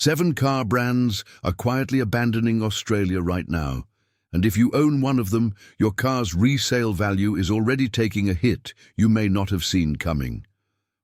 7 car brands are quietly abandoning Australia right now. And if you own one of them, your car's resale value is already taking a hit you may not have seen coming.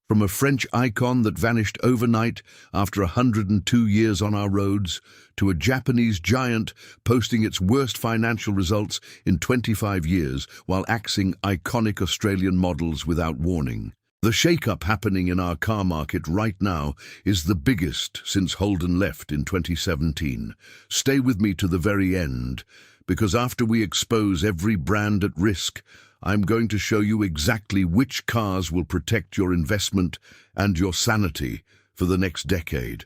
From a French icon that vanished overnight after 102 years on our roads, to a Japanese giant posting its worst financial results in 25 years while axing iconic Australian models without warning. The shake-up happening in our car market right now is the biggest since Holden left in 2017. Stay with me to the very end, because after we expose every brand at risk, I'm going to show you exactly which cars will protect your investment and your sanity for the next decade.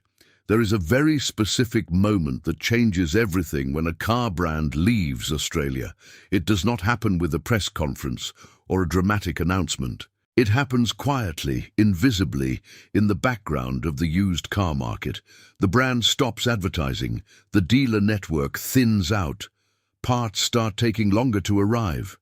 There is a very specific moment that changes everything when a car brand leaves Australia. It does not happen with a press conference or a dramatic announcement. It happens quietly, invisibly, in the background of the used car market. The brand stops advertising, the dealer network thins out, parts start taking longer to arrive.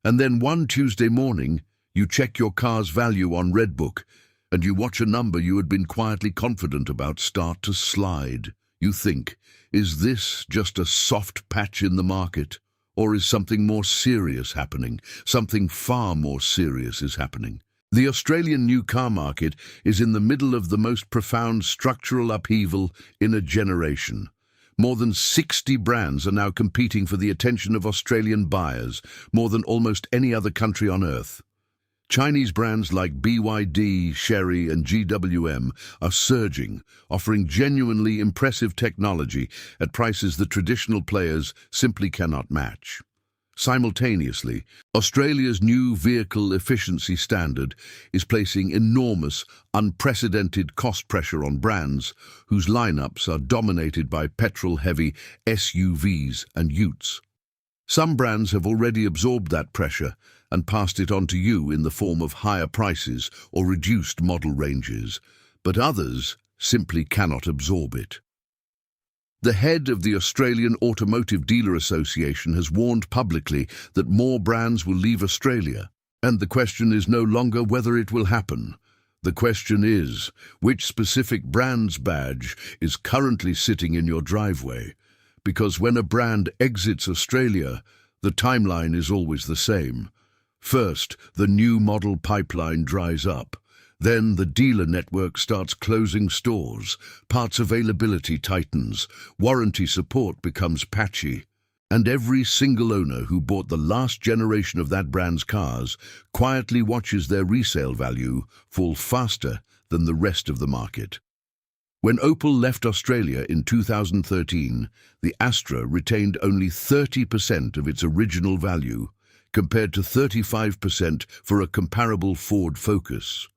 And then one Tuesday morning, you check your car's value on Redbook, and you watch a number you had been quietly confident about start to slide. You think, is this just a soft patch in the market? Or is something more serious happening? Something far more serious is happening. The Australian new car market is in the middle of the most profound structural upheaval in a generation. More than 60 brands are now competing for the attention of Australian buyers, more than almost any other country on earth. Chinese brands like BYD, Chery and GWM are surging, offering genuinely impressive technology at prices that traditional players simply cannot match. Simultaneously, Australia's new vehicle efficiency standard is placing enormous, unprecedented cost pressure on brands whose lineups are dominated by petrol-heavy SUVs and utes. Some brands have already absorbed that pressure and passed it on to you in the form of higher prices or reduced model ranges, but others simply cannot absorb it. The head of the Australian Automotive Dealer Association has warned publicly that more brands will leave Australia, and the question is no longer whether it will happen. The question is, which specific brand's badge is currently sitting in your driveway? Because when a brand exits Australia, the timeline is always the same. First, the new model pipeline dries up. Then the dealer network starts closing stores, parts availability tightens, warranty support becomes patchy, and every single owner who bought the last generation of that brand's cars quietly watches their resale value fall faster than the rest of the market. When Opel left Australia in 2013, the Astra retained only 30% of its original value, compared to 35% for a comparable Ford Focus.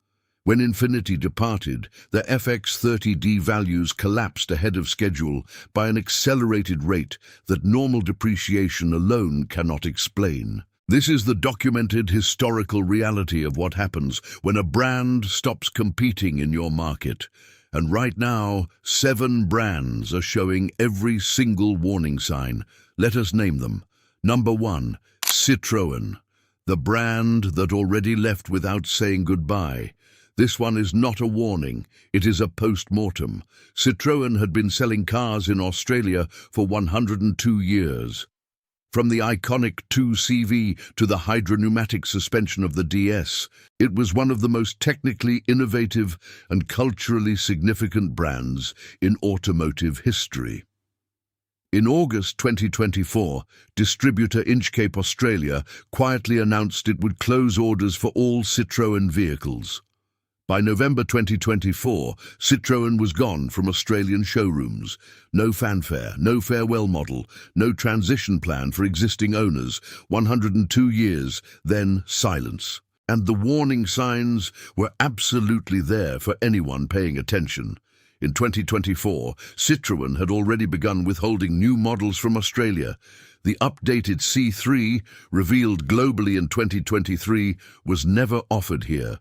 When Infiniti departed, the FX30D values collapsed ahead of schedule by an accelerated rate that normal depreciation alone cannot explain. This is the documented historical reality of what happens when a brand stops competing in your market. And right now, 7 brands are showing every single warning sign. Let us name them. Number 1, Citroën, the brand that already left without saying goodbye. This one is not a warning, it is a post-mortem. Citroën had been selling cars in Australia for 102 years. From the iconic 2CV to the hydropneumatic suspension of the DS, it was one of the most technically innovative and culturally significant brands in automotive history. In August 2024, distributor Inchcape Australia quietly announced it would close orders for all Citroën vehicles. By November 2024, Citroën was gone from Australian showrooms. No fanfare, no farewell model, no transition plan for existing owners. 102 years, then silence. And the warning signs were absolutely there for anyone paying attention. In 2024, Citroën had already begun withholding new models from Australia. The updated C3, revealed globally in 2023, was never offered here.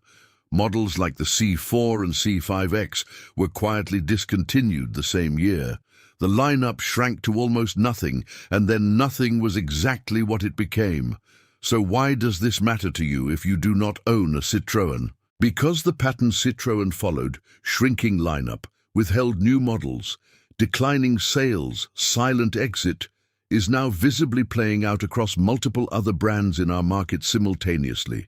Models like the C4 and C5X were quietly discontinued the same year. The lineup shrank to almost nothing, and then nothing was exactly what it became. So why does this matter to you if you do not own a Citroën? Because the pattern Citroën followed, shrinking lineup, withheld new models, declining sales, silent exit, is now visibly playing out across multiple other brands in our market simultaneously.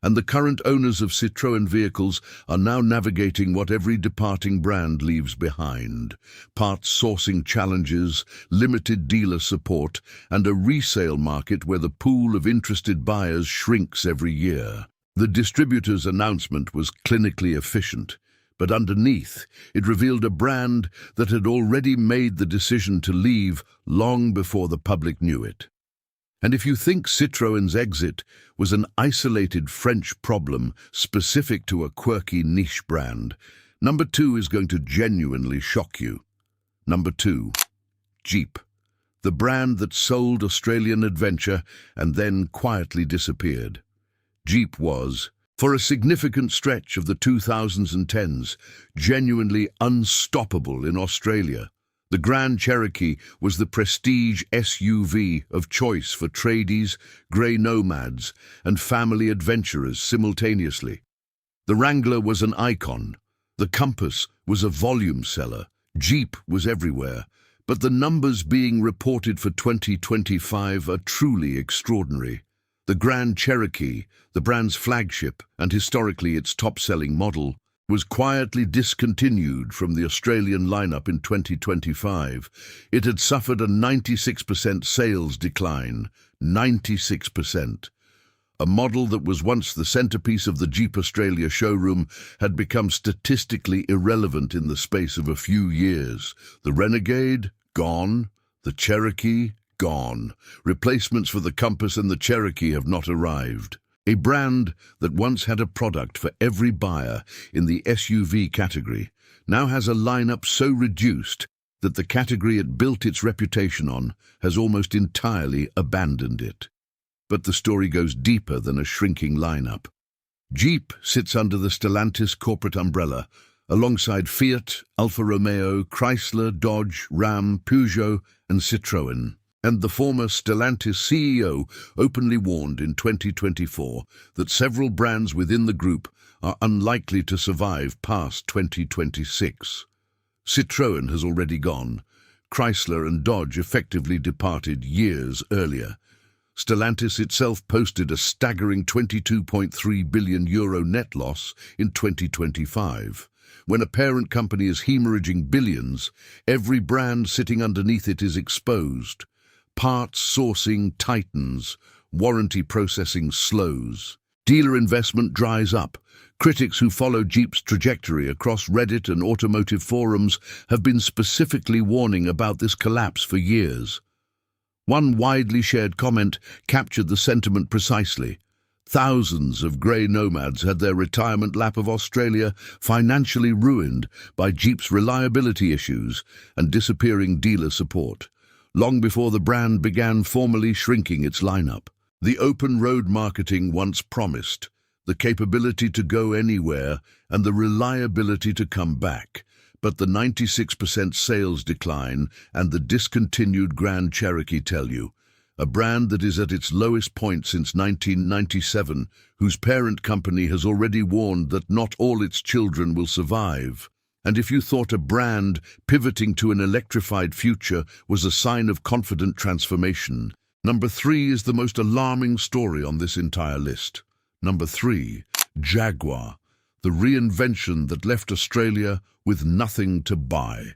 And the current owners of Citroën vehicles are now navigating what every departing brand leaves behind: parts sourcing challenges, limited dealer support, and a resale market where the pool of interested buyers shrinks every year. The distributor's announcement was clinically efficient, but underneath, it revealed a brand that had already made the decision to leave long before the public knew it. And if you think Citroën's exit was an isolated French problem specific to a quirky niche brand, number 2 is going to genuinely shock you. Number 2, Jeep, the brand that sold Australian adventure and then quietly disappeared. Jeep was, for a significant stretch of the 2000s and 10s, genuinely unstoppable in Australia. The Grand Cherokee was the prestige SUV of choice for tradies, grey nomads, and family adventurers simultaneously. The Wrangler was an icon. The Compass was a volume seller. Jeep was everywhere. But the numbers being reported for 2025 are truly extraordinary. The Grand Cherokee, the brand's flagship and historically its top-selling model, was quietly discontinued from the Australian lineup in 2025. It had suffered a 96% sales decline. 96%. A model that was once the centerpiece of the Jeep Australia showroom had become statistically irrelevant in the space of a few years. The Renegade, gone. The Cherokee, gone. Replacements for the Compass and the Cherokee have not arrived. A brand that once had a product for every buyer in the SUV category now has a lineup so reduced that the category it built its reputation on has almost entirely abandoned it. But the story goes deeper than a shrinking lineup. Jeep sits under the Stellantis corporate umbrella, alongside Fiat, Alfa Romeo, Chrysler, Dodge, Ram, Peugeot, and Citroën. And the former Stellantis CEO openly warned in 2024 that several brands within the group are unlikely to survive past 2026. Citroën has already gone. Chrysler and Dodge effectively departed years earlier. Stellantis itself posted a staggering €22.3 billion net loss in 2025. When a parent company is hemorrhaging billions, every brand sitting underneath it is exposed. Parts sourcing tightens, warranty processing slows. Dealer investment dries up. Critics who follow Jeep's trajectory across Reddit and automotive forums have been specifically warning about this collapse for years. One widely shared comment captured the sentiment precisely. Thousands of grey nomads had their retirement lap of Australia financially ruined by Jeep's reliability issues and disappearing dealer support, long before the brand began formally shrinking its lineup. The open road marketing once promised, the capability to go anywhere and the reliability to come back, but the 96% sales decline and the discontinued Grand Cherokee tell you, a brand that is at its lowest point since 1997, whose parent company has already warned that not all its children will survive. And if you thought a brand pivoting to an electrified future was a sign of confident transformation, number 3 is the most alarming story on this entire list. Number 3, Jaguar, the reinvention that left Australia with nothing to buy.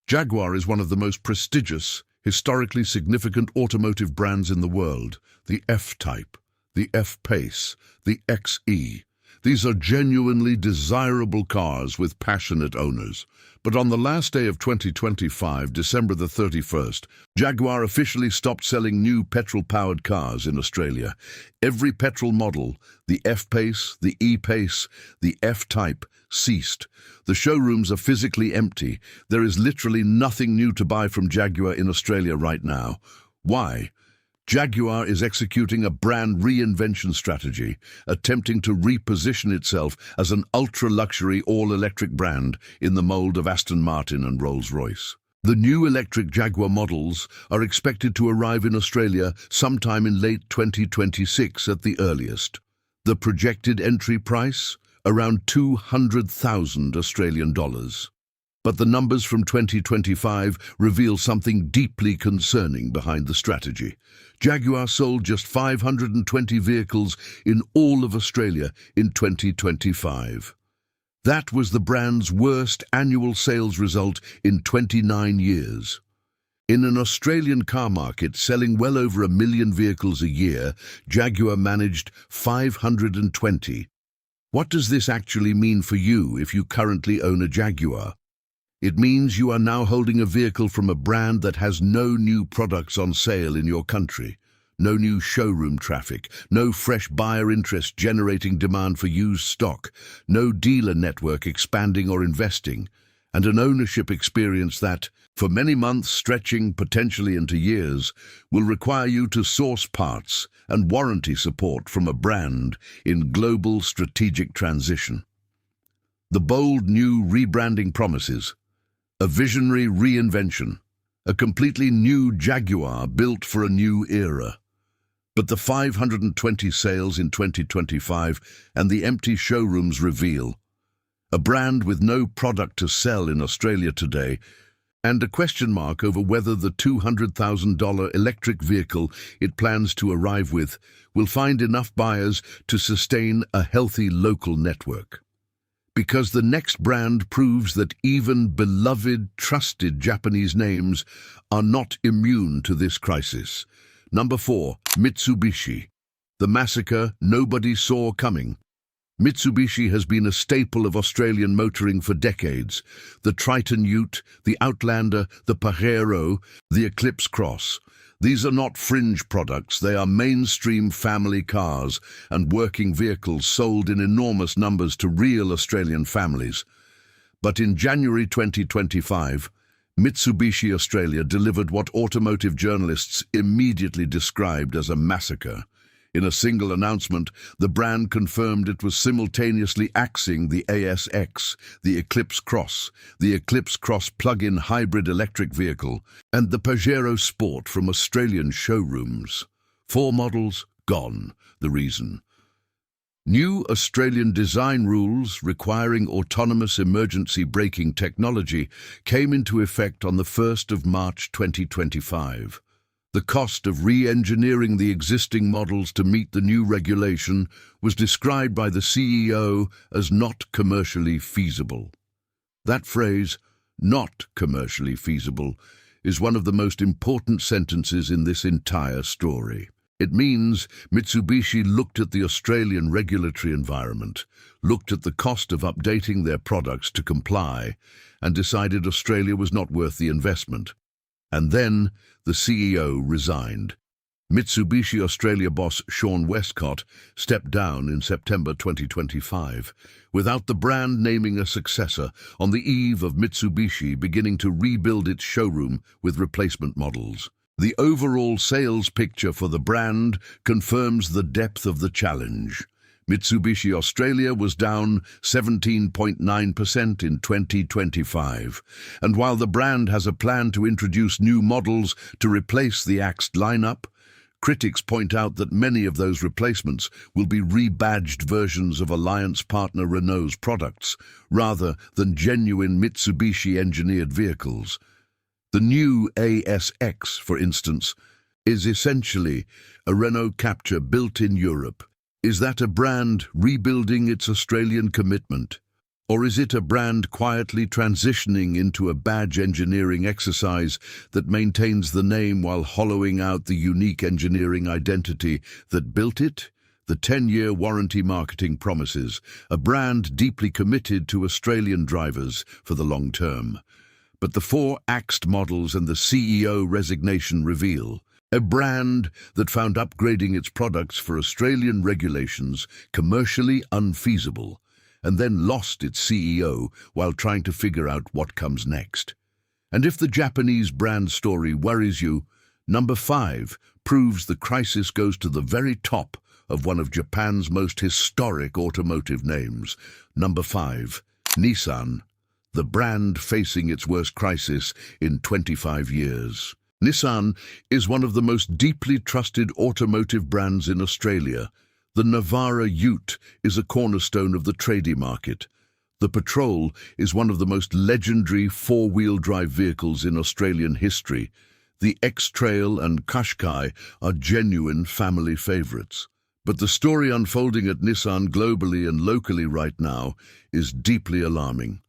Jaguar is one of the most prestigious, historically significant automotive brands in the world. The F-Type, the F-Pace, the XE. These are genuinely desirable cars with passionate owners. But on the last day of 2025, December the 31st, Jaguar officially stopped selling new petrol-powered cars in Australia. Every petrol model, the F-Pace, the E-Pace, the F-Type, ceased. The showrooms are physically empty. There is literally nothing new to buy from Jaguar in Australia right now. Why? Jaguar is executing a brand reinvention strategy, attempting to reposition itself as an ultra-luxury all-electric brand in the mold of Aston Martin and Rolls-Royce. The new electric Jaguar models are expected to arrive in Australia sometime in late 2026 at the earliest. The projected entry price? Around 200,000 Australian dollars. But the numbers from 2025 reveal something deeply concerning behind the strategy. Jaguar sold just 520 vehicles in all of Australia in 2025. That was the brand's worst annual sales result in 29 years. In an Australian car market selling well over 1 million vehicles a year, Jaguar managed 520. What does this actually mean for you if you currently own a Jaguar? It means you are now holding a vehicle from a brand that has no new products on sale in your country, no new showroom traffic, no fresh buyer interest generating demand for used stock, no dealer network expanding or investing, and an ownership experience that, for many months stretching potentially into years, will require you to source parts and warranty support from a brand in global strategic transition. The bold new rebranding promises a visionary reinvention, a completely new Jaguar built for a new era. But the 520 sales in 2025 and the empty showrooms reveal a brand with no product to sell in Australia today, and a question mark over whether the $200,000 electric vehicle it plans to arrive with will find enough buyers to sustain a healthy local network. Because the next brand proves that even beloved, trusted Japanese names are not immune to this crisis. Number 4, Mitsubishi. The massacre nobody saw coming. Mitsubishi has been a staple of Australian motoring for decades. The Triton Ute, the Outlander, the Pajero, the Eclipse Cross. These are not fringe products, they are mainstream family cars and working vehicles sold in enormous numbers to real Australian families. But in January 2025, Mitsubishi Australia delivered what automotive journalists immediately described as a massacre. In a single announcement, the brand confirmed it was simultaneously axing the ASX, the Eclipse Cross, the Eclipse Cross plug-in hybrid electric vehicle, and the Peugeot Sport from Australian showrooms. 4 models gone. The reason: new Australian design rules requiring autonomous emergency braking technology came into effect on the 1st of March 2025. The cost of re-engineering the existing models to meet the new regulation was described by the CEO as not commercially feasible. That phrase, not commercially feasible, is one of the most important sentences in this entire story. It means Mitsubishi looked at the Australian regulatory environment, looked at the cost of updating their products to comply, and decided Australia was not worth the investment. And then the CEO resigned. Mitsubishi Australia boss Sean Westcott stepped down in September 2025, without the brand naming a successor, on the eve of Mitsubishi beginning to rebuild its showroom with replacement models. The overall sales picture for the brand confirms the depth of the challenge. Mitsubishi Australia was down 17.9% in 2025, and while the brand has a plan to introduce new models to replace the axed lineup, critics point out that many of those replacements will be rebadged versions of alliance partner Renault's products, rather than genuine Mitsubishi-engineered vehicles. The new ASX, for instance, is essentially a Renault Capture built in Europe. Is that a brand rebuilding its Australian commitment? Or is it a brand quietly transitioning into a badge engineering exercise that maintains the name while hollowing out the unique engineering identity that built it? The 10-year warranty marketing promises a brand deeply committed to Australian drivers for the long term. But the 4 axed models and the CEO resignation reveal a brand that found upgrading its products for Australian regulations commercially unfeasible, and then lost its CEO while trying to figure out what comes next. And if the Japanese brand story worries you, number 5 proves the crisis goes to the very top of one of Japan's most historic automotive names. Number 5, Nissan, the brand facing its worst crisis in 25 years. Nissan is one of the most deeply trusted automotive brands in Australia. The Navara Ute is a cornerstone of the tradie market. The Patrol is one of the most legendary four-wheel drive vehicles in Australian history. The X-Trail and Qashqai are genuine family favourites. But the story unfolding at Nissan globally and locally right now is deeply alarming.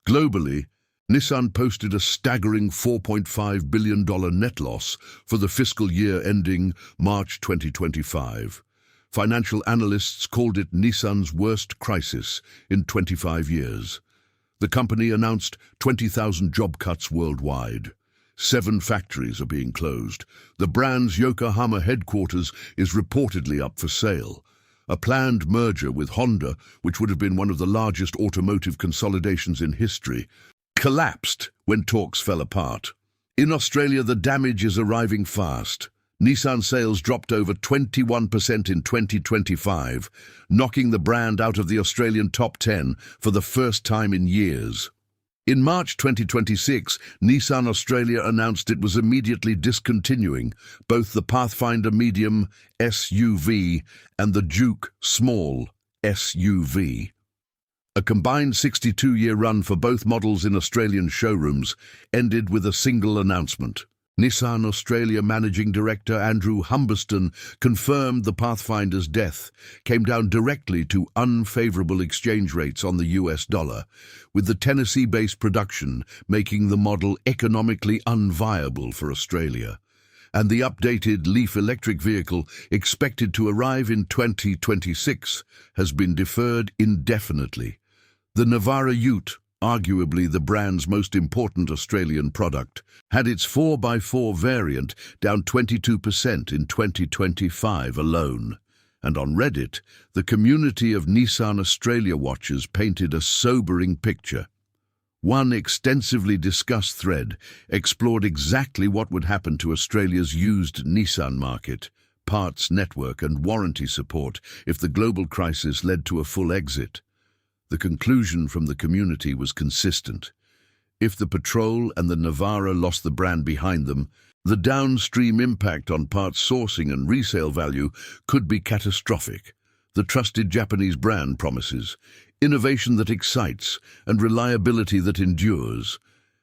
Globally, Nissan posted a staggering $4.5 billion net loss for the fiscal year ending March 2025. Financial analysts called it Nissan's worst crisis in 25 years. The company announced 20,000 job cuts worldwide. 7 factories are being closed. The brand's Yokohama headquarters is reportedly up for sale. A planned merger with Honda, which would have been one of the largest automotive consolidations in history, collapsed when talks fell apart. In Australia, the damage is arriving fast. Nissan sales dropped over 21% in 2025, knocking the brand out of the Australian top 10 for the first time in years. In March 2026, Nissan Australia announced it was immediately discontinuing both the Pathfinder Medium SUV and the Juke Small SUV. A combined 62-year run for both models in Australian showrooms ended with a single announcement. Nissan Australia Managing Director Andrew Humberston confirmed the Pathfinder's death came down directly to unfavourable exchange rates on the US dollar, with the Tennessee-based production making the model economically unviable for Australia. And the updated Leaf electric vehicle, expected to arrive in 2026, has been deferred indefinitely. The Navara Ute, arguably the brand's most important Australian product, had its 4x4 variant down 22% in 2025 alone. And on Reddit, the community of Nissan Australia watchers painted a sobering picture. One extensively discussed thread explored exactly what would happen to Australia's used Nissan market, parts network and warranty support if the global crisis led to a full exit. The conclusion from the community was consistent. If the Patrol and the Navara lost the brand behind them, the downstream impact on parts sourcing and resale value could be catastrophic. The trusted Japanese brand promises innovation that excites and reliability that endures.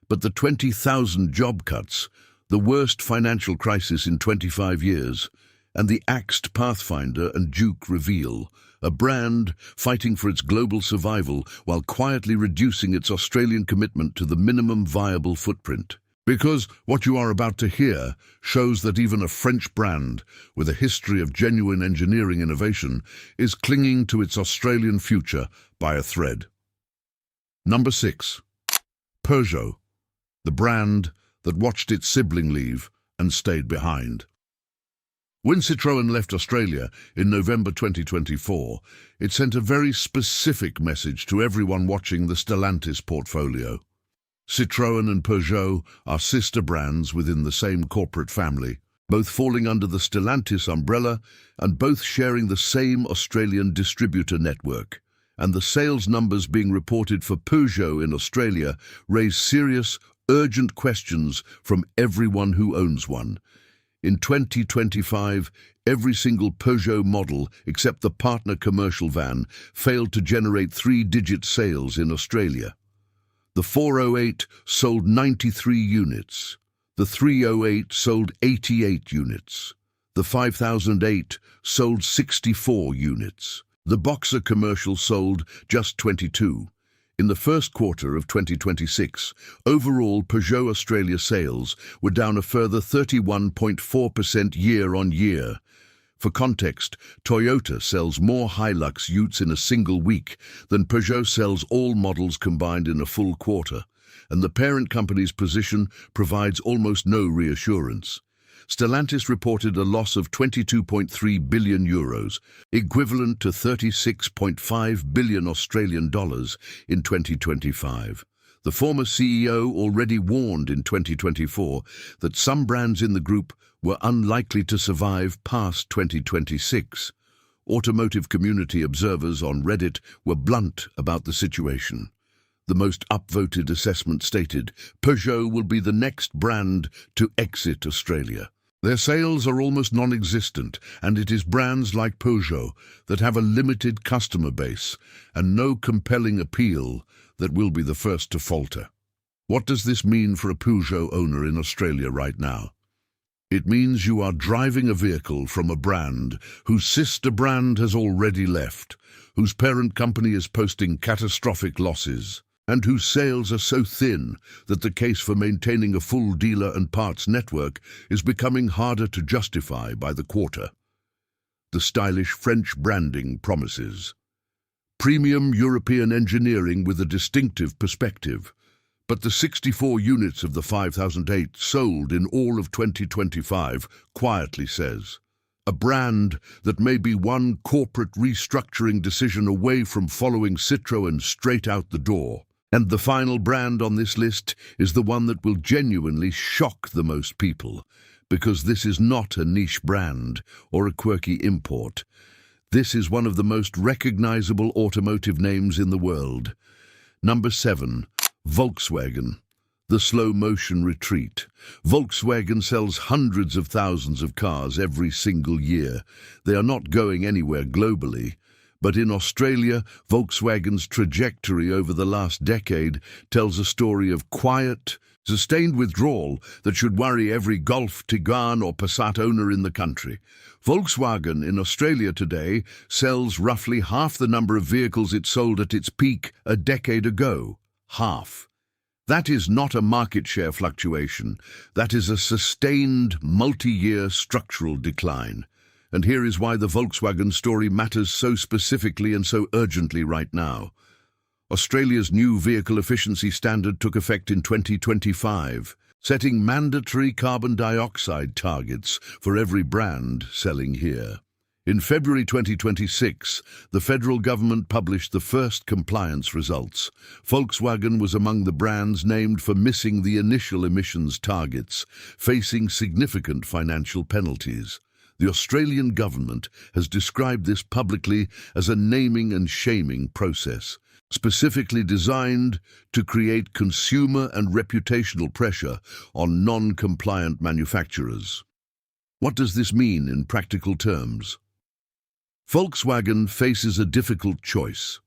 But the 20,000 job cuts, the worst financial crisis in 25 years, and the axed Pathfinder and Juke reveal a brand fighting for its global survival while quietly reducing its Australian commitment to the minimum viable footprint. Because what you are about to hear shows that even a French brand with a history of genuine engineering innovation is clinging to its Australian future by a thread. Number 6. Peugeot, the brand that watched its sibling leave and stayed behind. When Citroën left Australia in November 2024, it sent a very specific message to everyone watching the Stellantis portfolio. Citroën and Peugeot are sister brands within the same corporate family, both falling under the Stellantis umbrella and both sharing the same Australian distributor network. And the sales numbers being reported for Peugeot in Australia raise serious, urgent questions from everyone who owns one. In 2025, every single Peugeot model, except the partner commercial van, failed to generate 3-digit sales in Australia. The 408 sold 93 units. The 308 sold 88 units. The 5008 sold 64 units. The Boxer commercial sold just 22. In the first quarter of 2026, overall Peugeot Australia sales were down a further 31.4% year-on-year. For context, Toyota sells more Hilux utes in a single week than Peugeot sells all models combined in a full quarter, and the parent company's position provides almost no reassurance. Stellantis reported a loss of €22.3 billion, equivalent to 36.5 billion Australian dollars in 2025. The former CEO already warned in 2024 that some brands in the group were unlikely to survive past 2026. Automotive community observers on Reddit were blunt about the situation. The most upvoted assessment stated, Peugeot will be the next brand to exit Australia. Their sales are almost non-existent, and it is brands like Peugeot that have a limited customer base and no compelling appeal that will be the first to falter. What does this mean for a Peugeot owner in Australia right now? It means you are driving a vehicle from a brand whose sister brand has already left, whose parent company is posting catastrophic losses, and whose sales are so thin that the case for maintaining a full dealer and parts network is becoming harder to justify by the quarter. The stylish French branding promises premium European engineering with a distinctive perspective, but the 64 units of the 5008 sold in all of 2025 quietly says a brand that may be one corporate restructuring decision away from following Citroën straight out the door. And the final brand on this list is the one that will genuinely shock the most people, because this is not a niche brand or a quirky import. This is one of the most recognizable automotive names in the world. Number 7, Volkswagen. The slow-motion retreat. Volkswagen sells hundreds of thousands of cars every single year. They are not going anywhere globally. But in Australia, Volkswagen's trajectory over the last decade tells a story of quiet, sustained withdrawal that should worry every Golf, Tiguan or Passat owner in the country. Volkswagen in Australia today sells roughly half the number of vehicles it sold at its peak a decade ago. Half. That is not a market share fluctuation. That is a sustained, multi-year structural decline. And here is why the Volkswagen story matters so specifically and so urgently right now. Australia's new vehicle efficiency standard took effect in 2025, setting mandatory carbon dioxide targets for every brand selling here. In February 2026, the federal government published the first compliance results. Volkswagen was among the brands named for missing the initial emissions targets, facing significant financial penalties. The Australian government has described this publicly as a naming and shaming process, specifically designed to create consumer and reputational pressure on non-compliant manufacturers. What does this mean in practical terms? Volkswagen faces a difficult choice.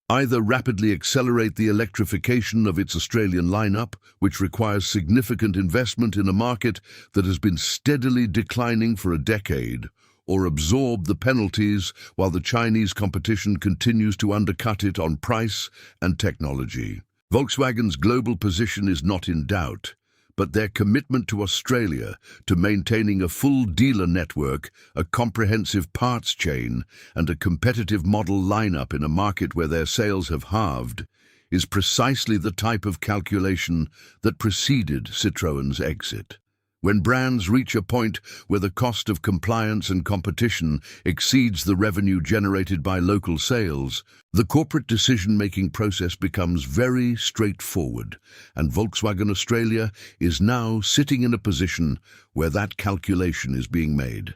Either rapidly accelerate the electrification of its Australian lineup, which requires significant investment in a market that has been steadily declining for a decade, or absorb the penalties while the Chinese competition continues to undercut it on price and technology. Volkswagen's global position is not in doubt, but their commitment to Australia, to maintaining a full dealer network, a comprehensive parts chain, and a competitive model lineup in a market where their sales have halved, is precisely the type of calculation that preceded Citroën's exit. When brands reach a point where the cost of compliance and competition exceeds the revenue generated by local sales, the corporate decision-making process becomes very straightforward, and Volkswagen Australia is now sitting in a position where that calculation is being made.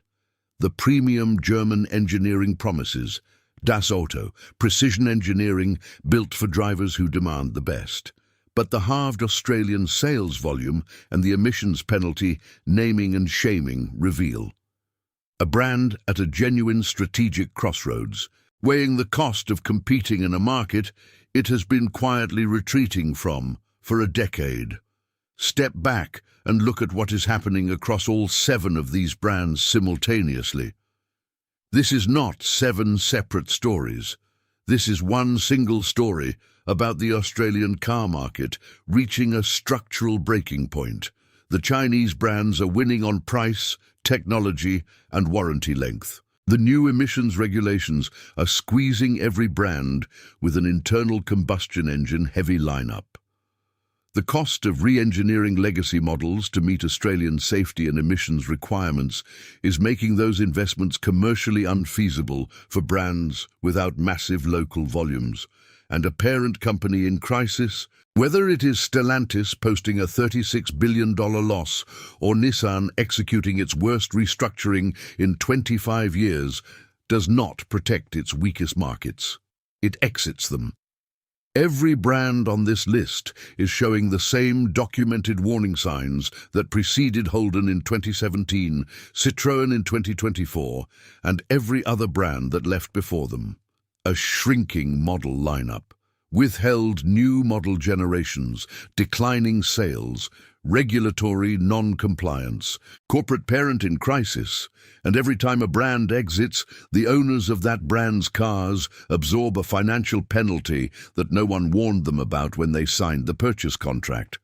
The premium German engineering promises, Das Auto, precision engineering built for drivers who demand the best. But the halved Australian sales volume and the emissions penalty naming and shaming reveal a brand at a genuine strategic crossroads, weighing the cost of competing in a market it has been quietly retreating from for a decade. Step back and look at what is happening across all 7 of these brands simultaneously. This is not 7 separate stories. This is one single story about the Australian car market reaching a structural breaking point. The Chinese brands are winning on price, technology, and warranty length. The new emissions regulations are squeezing every brand with an internal combustion engine heavy lineup. The cost of re-engineering legacy models to meet Australian safety and emissions requirements is making those investments commercially unfeasible for brands without massive local volumes. And a parent company in crisis, whether it is Stellantis posting a $36 billion loss or Nissan executing its worst restructuring in 25 years, does not protect its weakest markets. It exits them. Every brand on this list is showing the same documented warning signs that preceded Holden in 2017, Citroën in 2024, and every other brand that left before them. A shrinking model lineup, withheld new model generations, declining sales, regulatory non-compliance, corporate parent in crisis, and every time a brand exits, the owners of that brand's cars absorb a financial penalty that no one warned them about when they signed the purchase contract.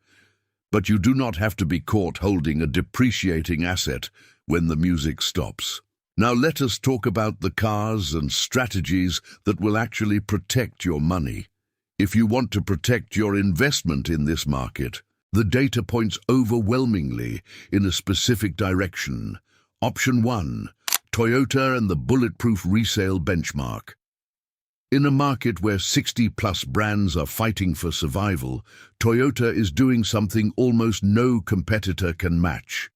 But you do not have to be caught holding a depreciating asset when the music stops. Now let us talk about the cars and strategies that will actually protect your money. If you want to protect your investment in this market, the data points overwhelmingly in a specific direction. Option 1, Toyota and the bulletproof resale benchmark. In a market where 60-plus brands are fighting for survival, Toyota is doing something almost no competitor can match.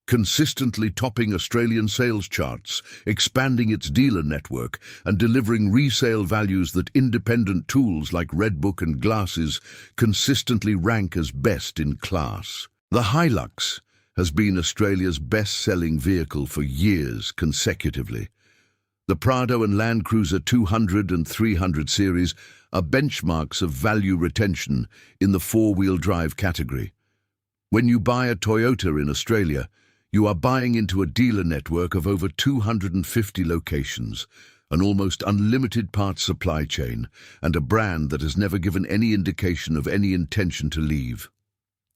Consistently topping Australian sales charts, expanding its dealer network, and delivering resale values that independent tools like Redbook and Glasses consistently rank as best in class. The Hilux has been Australia's best-selling vehicle for years consecutively. The Prado and Land Cruiser 200 and 300 series are benchmarks of value retention in the four-wheel drive category. When you buy a Toyota in Australia, you are buying into a dealer network of over 250 locations, an almost unlimited parts supply chain, and a brand that has never given any indication of any intention to leave.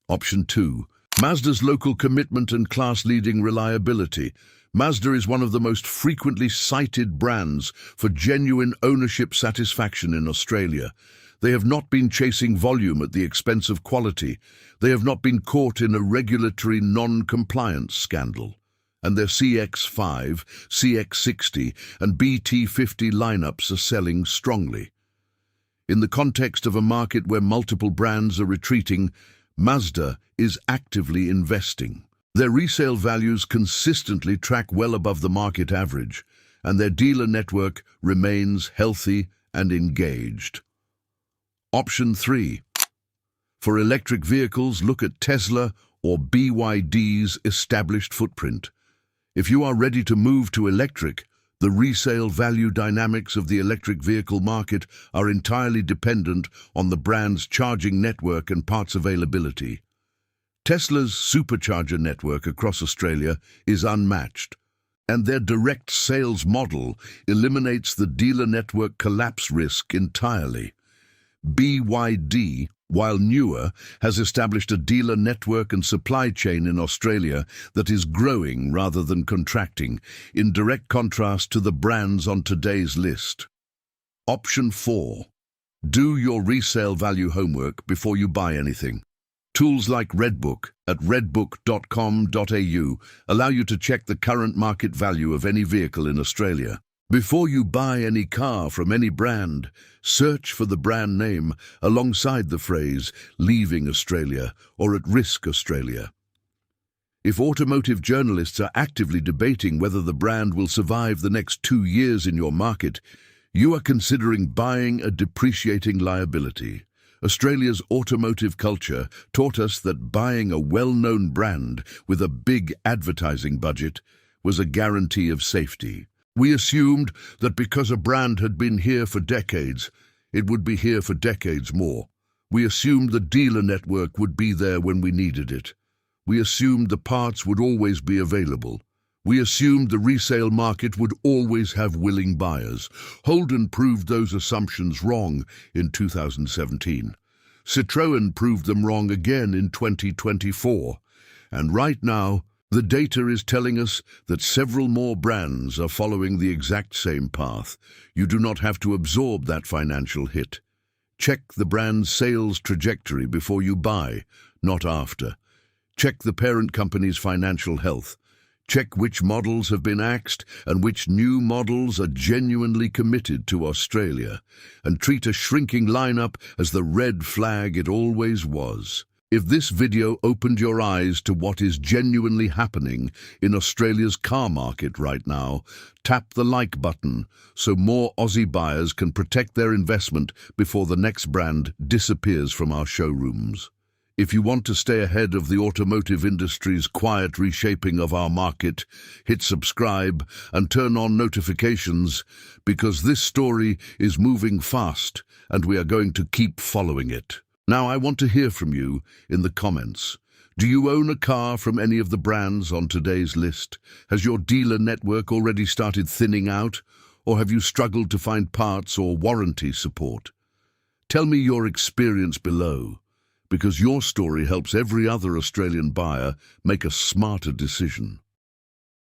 Option 2. Mazda's local commitment and class-leading reliability. Mazda is one of the most frequently cited brands for genuine ownership satisfaction in Australia. They have not been chasing volume at the expense of quality. They have not been caught in a regulatory non-compliance scandal. And their CX-5, CX-60 and BT-50 lineups are selling strongly. In the context of a market where multiple brands are retreating, Mazda is actively investing. Their resale values consistently track well above the market average, and their dealer network remains healthy and engaged. Option 3. For electric vehicles, look at Tesla or BYD's established footprint. If you are ready to move to electric, the resale value dynamics of the electric vehicle market are entirely dependent on the brand's charging network and parts availability. Tesla's supercharger network across Australia is unmatched, and their direct sales model eliminates the dealer network collapse risk entirely. BYD, while newer, has established a dealer network and supply chain in Australia that is growing rather than contracting, in direct contrast to the brands on today's list. Option 4. Do your resale value homework before you buy anything. Tools like Redbook at redbook.com.au allow you to check the current market value of any vehicle in Australia. Before you buy any car from any brand, search for the brand name alongside the phrase "Leaving Australia" or "At Risk Australia." If automotive journalists are actively debating whether the brand will survive the next 2 years in your market, you are considering buying a depreciating liability. Australia's automotive culture taught us that buying a well-known brand with a big advertising budget was a guarantee of safety. We assumed that because a brand had been here for decades, it would be here for decades more. We assumed the dealer network would be there when we needed it. We assumed the parts would always be available. We assumed the resale market would always have willing buyers. Holden proved those assumptions wrong in 2017. Citroën proved them wrong again in 2024. And right now, the data is telling us that several more brands are following the exact same path. You do not have to absorb that financial hit. Check the brand's sales trajectory before you buy, not after. Check the parent company's financial health. Check which models have been axed and which new models are genuinely committed to Australia. And treat a shrinking lineup as the red flag it always was. If this video opened your eyes to what is genuinely happening in Australia's car market right now, tap the like button so more Aussie buyers can protect their investment before the next brand disappears from our showrooms. If you want to stay ahead of the automotive industry's quiet reshaping of our market, hit subscribe and turn on notifications because this story is moving fast and we are going to keep following it. Now I want to hear from you in the comments. Do you own a car from any of the brands on today's list? Has your dealer network already started thinning out, or have you struggled to find parts or warranty support? Tell me your experience below, because your story helps every other Australian buyer make a smarter decision.